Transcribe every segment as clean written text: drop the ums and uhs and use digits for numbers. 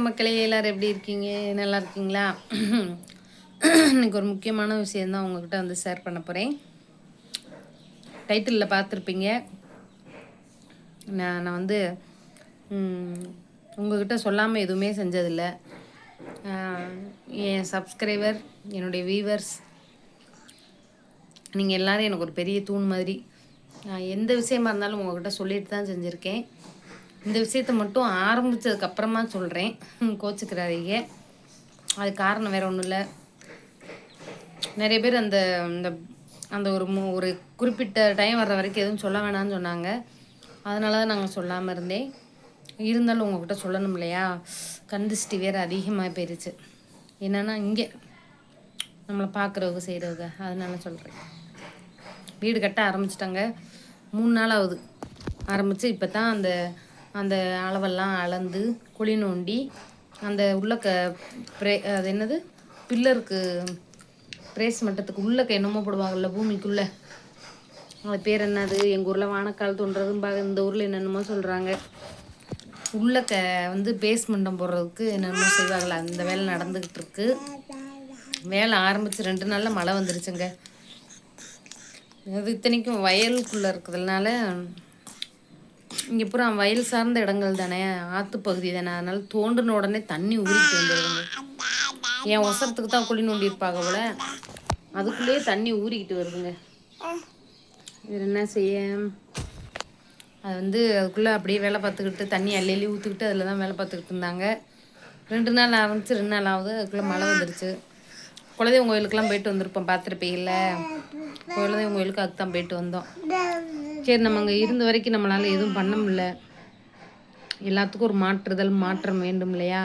மக்களே எல்லாரும் எப்படி இருக்கீங்க? நல்லா இருக்கீங்களா? இன்னைக்கு ஒரு முக்கியமான விஷயந்தான் உங்ககிட்ட வந்து ஷேர் பண்ண போகிறேன். டைட்டிலில் பார்த்துருப்பீங்க. நான் வந்து உங்ககிட்ட சொல்லாமல் எதுவுமே செஞ்சதில்லை. என் சப்ஸ்கிரைபர், என்னுடைய வியூவர்ஸ், நீங்கள் எல்லோரும் எனக்கு ஒரு பெரிய தூண் மாதிரி. எந்த விஷயமா இருந்தாலும் உங்கள்கிட்ட சொல்லிட்டு தான் செஞ்சுருக்கேன். இந்த விஷயத்த மட்டும் ஆரம்பித்ததுக்கப்புறமா சொல்கிறேன், கோச்சுக்கிறாதீங்க. அது காரணம் வேறு ஒன்றும் இல்லை. நிறைய பேர் அந்த அந்த அந்த ஒரு குறிப்பிட்ட டைம் வர்ற வரைக்கும் எதுவும் சொல்ல வேணாம்னு சொன்னாங்க. அதனால தான் நாங்கள் சொல்லாமல் இருந்தேன். இருந்தாலும் உங்கள்கிட்ட சொல்லணும் இல்லையா? கந்திஷ்டி வேறு அதிகமாக போயிடுச்சு. என்னென்னா இங்கே நம்மளை பார்க்குறவங்க செய்கிறவங்க, அதனால சொல்கிறேன். வீடு கட்ட ஆரம்பிச்சிட்டாங்க. 3 நாள் ஆகுது ஆரம்பித்து. இப்போ தான் அந்த அந்த அளவெல்லாம் அளந்து குழி நோண்டி அந்த உள்ளக்க அது என்னது பில்லருக்கு பிரேஸ் மட்டத்துக்கு உள்ளக்க என்னமோ போடுவாங்கள்ல பூமிக்குள்ளே, அது பேர் என்னது? எங்கள் ஊரில் வானக்கால் தோன்றதும்பாங்க, இந்த ஊரில் என்னென்னமோ சொல்கிறாங்க. உள்ளக்க வந்து பேஸ்மெண்டம் போடுறதுக்கு என்னென்னமோ செய்வாங்களா, அந்த வேலை நடந்துக்கிட்டு இருக்கு. வேலை ஆரம்பித்து 2 நாளில் மழை வந்துருச்சுங்க. அது இத்தனைக்கும் வயலுக்குள்ளே இருக்கிறதுனால, இங்கே பூரா வயல் சார்ந்த இடங்கள் தானே, ஆற்று பகுதி தானே, அதனால தோண்டின உடனே தண்ணி ஊறிட்டு வந்துடுதுங்க. என் ஒசரத்துக்கு தான் குழி நோண்டியிருப்பாங்க போல, அதுக்குள்ளேயே தண்ணி ஊறிக்கிட்டு வருதுங்க. வேறு என்ன செய்ய? அது வந்து அதுக்குள்ளே அப்படியே வேலை பார்த்துக்கிட்டு தண்ணி அள்ளி அள்ளி ஊற்றிக்கிட்டு அதில் தான் வேலை பார்த்துக்கிட்டு இருந்தாங்க. 2 நாள் ஆரம்பிச்சு 2 நாள் ஆகுது, அதுக்குள்ளே மழை வந்துருச்சு. குலதெய்வம் கோயிலுக்கெல்லாம் போயிட்டு வந்திருப்போம், பார்த்துருப்பீங்கள்ல. குலதெய்வம் கோயிலுக்கு அதுக்கு தான் போயிட்டு வந்தோம். சரி, நம்ம அங்கே இருந்த வரைக்கும் நம்மளால் எதுவும் பண்ண முடியல. எல்லாத்துக்கும் ஒரு மாற்றம் வேண்டும் இல்லையா?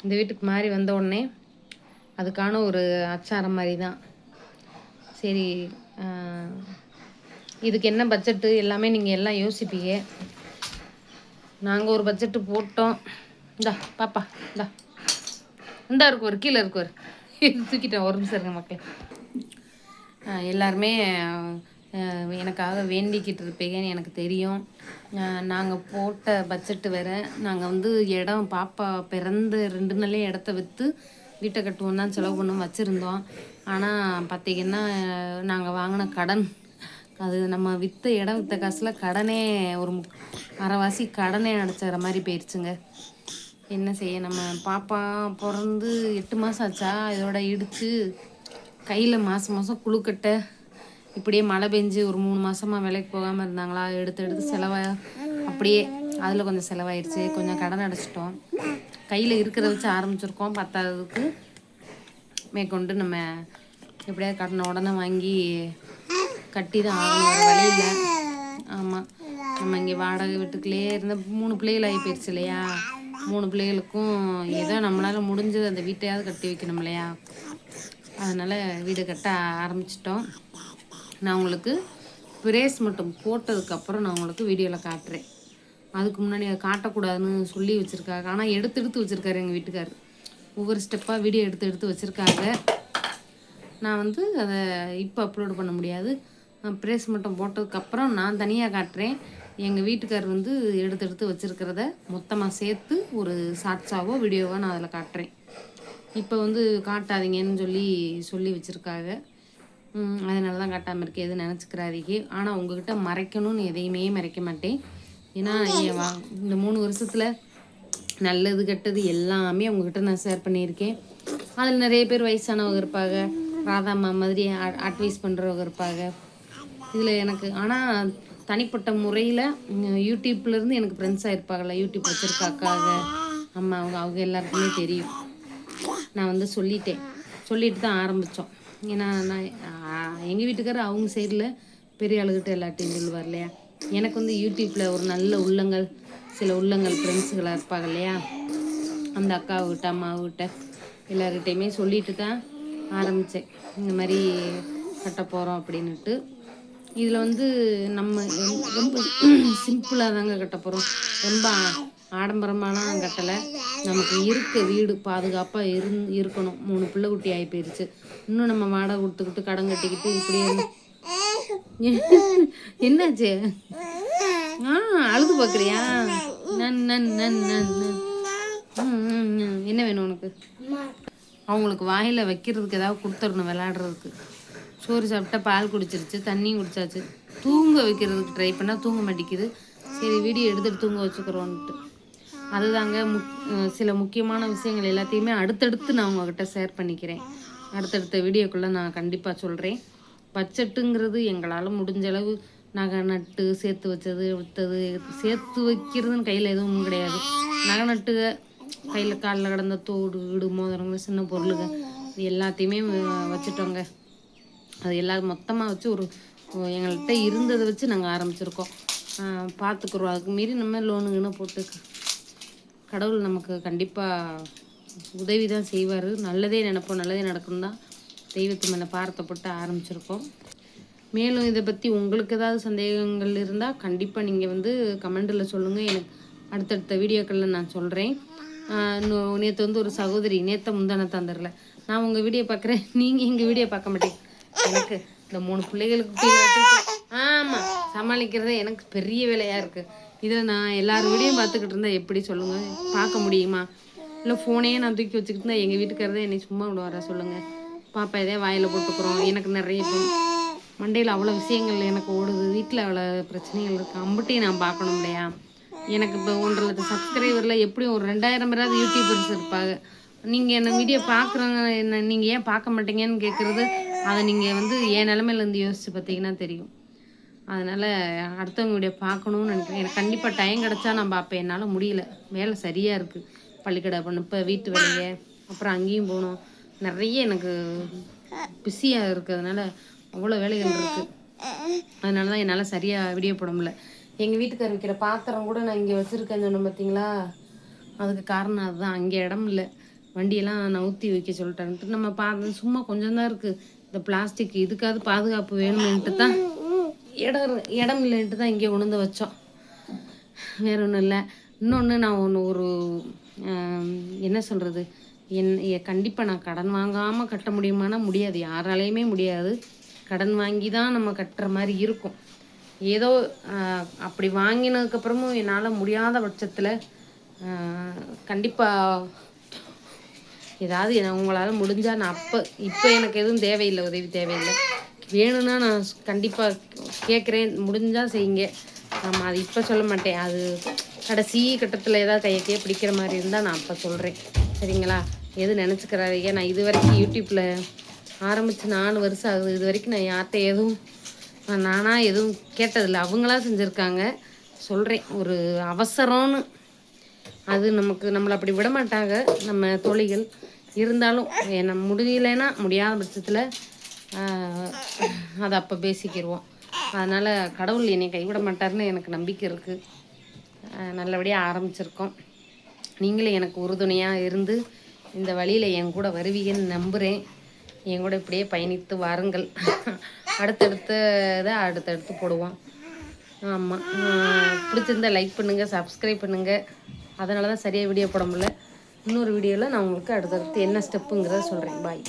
இந்த வீட்டுக்கு மாறி வந்த உடனே அதுக்கான ஒரு அச்சாரம் மாதிரி தான். சரி, இதுக்கு என்ன பட்ஜெட்டு எல்லாமே நீங்கள் எல்லாம் யோசிப்பீங்க. நாங்கள் ஒரு பட்ஜெட்டு போட்டோம். இந்தா பாப்பா, இந்தா இருக்குவார், கீழே இருக்குவார், தூக்கிட்டேன். ஒரு நிமிஷம் இருங்க மக்கள். எல்லாருமே எனக்காக வேண்டிக்கிட்டு இருப்பீங்கன்னு எனக்கு தெரியும். நாங்கள் போட்ட பட்ஜெட்டு வேறு. நாங்கள் வந்து இடம் பாப்பா பிறந்த 2 நாளே இடத்த விற்று வீட்டை கட்டுவோம் தான் செலவு பண்ணோம் வச்சுருந்தோம். ஆனால் பார்த்திங்கன்னா நாங்கள் வாங்கின கடன், அது நம்ம இடம் விற்ற காசில் கடனே ஒரு அரைவாசி கடனே அடைச்சிற மாதிரி போயிடுச்சுங்க. என்ன செய்ய? நம்ம பாப்பா பிறந்து 8 மாதம் ஆச்சா, இதோட இடித்து கையில் மாதம் குழுக்கட்டை, இப்படியே மழை பெஞ்சு ஒரு 3 மாதமாக வேலைக்கு போகாமல் இருந்தாங்களா, எடுத்து செலவாக அப்படியே அதில் கொஞ்சம் செலவாயிடுச்சு. கொஞ்சம் கடன் அடைச்சிட்டோம். கையில் இருக்கிறத வச்சு ஆரம்பிச்சிருக்கோம். பத்தாததுக்கு மேற்கொண்டு நம்ம எப்படியாவது கடனை உடனே வாங்கி கட்டி தான் ஆகணும், வேறு வழியில். ஆமாம், நம்ம இங்கே வாடகை வீட்டுக்குள்ளேயே இருந்த 3 பிள்ளைகள் ஆகி போயிடுச்சு இல்லையா? 3 பிள்ளைகளுக்கும் ஏதோ நம்மளால் முடிஞ்சது அந்த வீட்டையாவது கட்டி வைக்கணும் இல்லையா? அதனால் வீடு கட்ட ஆரம்பிச்சிட்டோம். நான் உங்களுக்கு பிரேஸ் மட்டும் போட்டதுக்கப்புறம் நான் உங்களுக்கு வீடியோவில் காட்டுறேன். அதுக்கு முன்னாடி அதை காட்டக்கூடாதுன்னு சொல்லி வச்சுருக்காங்க. ஆனால் எடுத்து வச்சுருக்காரு எங்கள் வீட்டுக்கார். ஒவ்வொரு ஸ்டெப்பாக வீடியோ எடுத்து வச்சுருக்காங்க. நான் வந்து அதை இப்போ அப்லோடு பண்ண முடியாது. பிரேஸ் மட்டும் போட்டதுக்கப்புறம் நான் தனியாக காட்டுறேன். எங்கள் வீட்டுக்கார் வந்து எடுத்து வச்சுருக்கிறத மொத்தமாக சேர்த்து ஒரு ஷார்ட்ஸாவோ வீடியோவோ நான் அதில் காட்டுறேன். இப்போ வந்து காட்டாதீங்கன்னு சொல்லி வச்சுருக்காங்க. அதனால தான் காட்டாமல் இருக்கேன், எதுவும் நினச்சிக்கிறாதீங்க. ஆனால் உங்கள்கிட்ட மறைக்கணும்னு எதையுமே மறைக்க மாட்டேன். ஏன்னா இந்த 3 வருஷத்தில் நல்லது கெட்டது எல்லாமே உங்ககிட்ட நான் ஷேர் பண்ணியிருக்கேன். அதில் நிறைய பேர் வயசானவங்க இருப்பாங்க, ராதாம்மா மாதிரி அட்வைஸ் பண்ணுறவங்க இருப்பாங்க. இதில் எனக்கு ஆனால் தனிப்பட்ட முறையில் யூடியூப்லேருந்து எனக்கு ஃப்ரெண்ட்ஸாக இருப்பாங்கள்ல, யூடியூப் வச்சுருக்காக்காக அம்மா, அவங்க எல்லாருக்குமே தெரியும். நான் வந்து சொல்லிட்டு தான் ஆரம்பித்தோம். ஏன்னா நான் எங்கள் வீட்டுக்காரர் அவங்க சைடில் பெரிய ஆளுகிட்ட எல்லாத்தையும் சொல்லுவார் இல்லையா? எனக்கு வந்து யூடியூப்பில் ஒரு நல்ல சில உள்ளங்கள் ஃப்ரெண்ட்ஸுகளாக இருப்பாங்க இல்லையா? அந்த அக்காவுக்கிட்ட அம்மாவுக்கிட்ட எல்லார்கிட்டையுமே சொல்லிட்டு தான் ஆரம்பித்தேன், இந்த மாதிரி கட்ட போகிறோம் அப்படின்ட்டு. இதில் வந்து நம்ம ரொம்ப சிம்பிளாக தாங்க கட்ட போகிறோம். ரொம்ப ஆடம்பரமாலாம் கட்டலை. நமக்கு வீடு பாதுகாப்பாக இருக்கணும். 3 பிள்ளை குட்டி ஆகி போயிடுச்சு. இன்னும் நம்ம வாடகை கொடுத்துக்கிட்டு கடன் கட்டிக்கிட்டு இப்படியே என்னாச்சு? அழுது பார்க்குறியா? உனக்கு? அவங்களுக்கு வாயில் வைக்கிறதுக்கு ஏதாவது கொடுத்துடணும் விளையாடுறதுக்கு. சோறு சாப்பிட்டா பால் குடிச்சிருச்சு, தண்ணியும் குடிச்சாச்சு. தூங்க வைக்கிறதுக்கு ட்ரை பண்ணால் தூங்க மாட்டேங்குது. சரி வீடியோ எடுத்துகிட்டு தூங்க வச்சுக்கிறோன்ட்டு. அதுதாங்க சில முக்கியமான விஷயங்கள் எல்லாத்தையுமே அடுத்தடுத்து நான் உங்கள்கிட்ட ஷேர் பண்ணிக்கிறேன். அடுத்தடுத்த வீடியோக்குள்ளே நான் கண்டிப்பாக சொல்கிறேன். பட்ஜெட்டுங்கிறது எங்களால் முடிஞ்ச அளவு நகை நட்டு சேர்த்து வச்சது விற்றது. சேர்த்து வைக்கிறதுன்னு கையில் எதுவும் கிடையாது. நகை நட்டு கையில் காலில் கிடந்த தோடு வீடு மோதிரங்க சின்ன பொருளுங்க இது எல்லாத்தையுமே வச்சுட்டோங்க. அது எல்லாம் மொத்தமாக வச்சு ஒரு எங்கள்கிட்ட இருந்ததை வச்சு நாங்கள் ஆரம்பிச்சிருக்கோம். பார்த்துக்குறோம். அதுக்கு மீறி நம்ம லோனுங்கன்னு போட்டு கடவுள் நமக்கு கண்டிப்பாக உதவி தான் செய்வார். நல்லதே நினைப்போம், நல்லதே நடக்கும் தான் தெய்வத்து மேலே பாரத்தை போட்டு ஆரம்பிச்சிருக்கோம். மேலும் இதை பற்றி உங்களுக்கு ஏதாவது சந்தேகங்கள் இருந்தால் கண்டிப்பாக நீங்கள் வந்து கமெண்டில் சொல்லுங்கள். எனக்கு அடுத்தடுத்த வீடியோக்களில் நான் சொல்கிறேன். நேற்று வந்து ஒரு சகோதரி முந்தான தந்துடல, நான் உங்கள் வீடியோ பார்க்குறேன், நீங்கள் எங்கள் வீடியோ பார்க்க மாட்டேங்க. எனக்கு இந்த 3 பிள்ளைகளுக்கு ஆமாம் சமாளிக்கிறதே எனக்கு பெரிய வேலையாக இருக்குது. இதில் நான் எல்லாரும் வீடியோ பார்த்துக்கிட்டு இருந்தால் எப்படி சொல்லுங்கள், பார்க்க முடியுமா? இல்லை ஃபோனையே நான் தூக்கி வச்சுக்கிட்டு இருந்தால் எங்கள் வீட்டுக்காரதான் என்னை சும்மா விடுவாரா சொல்லுங்கள்? பாப்பா இதே வாயில் போட்டுக்கிறோம். எனக்கு நிறைய மண்டையில் அவ்வளோ விஷயங்கள் எனக்கு ஓடுது. வீட்டில் அவ்வளோ பிரச்சனைகள் இருக்குது. அம்பட்டையும் நான் பார்க்கணும் இல்லையா? எனக்கு இப்போ 1.5 லட்சம் சப்ஸ்கிரைபரில் எப்படியும் ஒரு 2000 பேராவது யூடியூபர்ஸ் இருப்பாங்க. நீங்கள் என்ன வீடியோ பார்க்குறவங்க என்ன நீங்கள் ஏன் பார்க்க மாட்டீங்கன்னு கேட்குறது, அதை நீங்கள் வந்து என் நிலமையிலேருந்து யோசித்து பார்த்தீங்கன்னா தெரியும். அதனால் அடுத்தவங்க வீடியோ பார்க்கணுன்னு நினைக்கிறேன். எனக்கு கண்டிப்பாக டைம் கிடச்சா நான் பார்ப்பேன். என்னால் முடியல, வேலை சரியாக இருக்குது. பள்ளிக்கடை பண்ண இப்போ வீட்டு வேலையை அப்புறம் அங்கேயும் போகணும். நிறைய எனக்கு பிஸியாக இருக்கிறதுனால அவ்வளோ வேலைகள் இருக்குது. அதனால தான் என்னால் சரியாக வீடியோ போட முடியல. எங்கள் வீட்டுக்கார் வைக்கிற பாத்திரம் கூட நான் இங்கே வச்சுருக்கேன்னு சொன்னேன் பார்த்தீங்களா? அதுக்கு காரணம் அதுதான். அங்கே இடம் இல்லை, வண்டியெல்லாம் நவுத்தி வைக்க சொல்லிட்டான்ட்டு நம்ம சும்மா கொஞ்சம் தான் இருக்குது. இந்த பிளாஸ்டிக் இதுக்காவது பாதுகாப்பு வேணும்ன்ட்டு தான் இடம் இல்லைன்ட்டு தான் இங்கே கொண்டு வந்து வச்சோம். வேறு ஒன்றும் இல்லை. இன்னொன்று நான் ஒரு என்ன சொல்கிறது, கண்டிப்பாக நான் கடன் வாங்காமல் கட்ட முடியுமானா முடியாது, யாராலையுமே முடியாது. கடன் வாங்கி தான் நம்ம கட்டுற மாதிரி இருக்கும். ஏதோ அப்படி வாங்கினதுக்கப்புறமும் என்னால் முடியாத பட்சத்தில் கண்டிப்பாக ஏதாவது உங்களால் முடிஞ்சால் நான் இப்போ எனக்கு எதுவும் தேவையில்லை, உதவி தேவையில்லை. வேணும்னா நான் கண்டிப்பாக கேட்குறேன், முடிஞ்சால் செய்யுங்க. ஆமாம், அது இப்போ சொல்ல மாட்டேன். அது கடைசி கட்டத்தில் ஏதாவது கையை பிடிக்கிற மாதிரி இருந்தால் நான் அப்போ சொல்கிறேன். சரிங்களா? எதுவும் நினச்சிக்கிறாதீங்க. நான் இது வரைக்கும் யூடியூப்பில் ஆரம்பித்து 4 வருஷம் ஆகுது. இது வரைக்கும் நான் யார்கிட்ட எதுவும் நானாக எதுவும் கேட்டதில்லை, அவங்களா செஞ்சுருக்காங்க. சொல்கிறேன், ஒரு அவசரம்னு அது நம்மளை அப்படி விட மாட்டாங்க நம்ம தோழிகள். இருந்தாலும் என்ன முடியலைன்னா முடியாத பட்சத்தில் அதை அப்போ பேசிக்கிடுவோம். அதனால் கடவுள் என்னை கைவிட மாட்டார்னு எனக்கு நம்பிக்கை இருக்குது. நல்லபடியாக ஆரம்பிச்சிருக்கோம். நீங்களும் எனக்கு உறுதுணையாக இருந்து இந்த வழியில் என் கூட வருவீங்கன்னு நம்புகிறேன். என் கூட இப்படியே பயணித்து வாருங்கள். அடுத்தடுத்து போடுவோம். ஆமாம், பிடிச்சிருந்தால் லைக் பண்ணுங்கள், சப்ஸ்கிரைப் பண்ணுங்கள். அதனால தான் சரியாக வீடியோ போட முடியல. இன்னொரு வீடியோவில் நான் உங்களுக்கு அடுத்தடுத்து என்ன ஸ்டெப்புங்கிறத சொல்கிறேன். பாய்.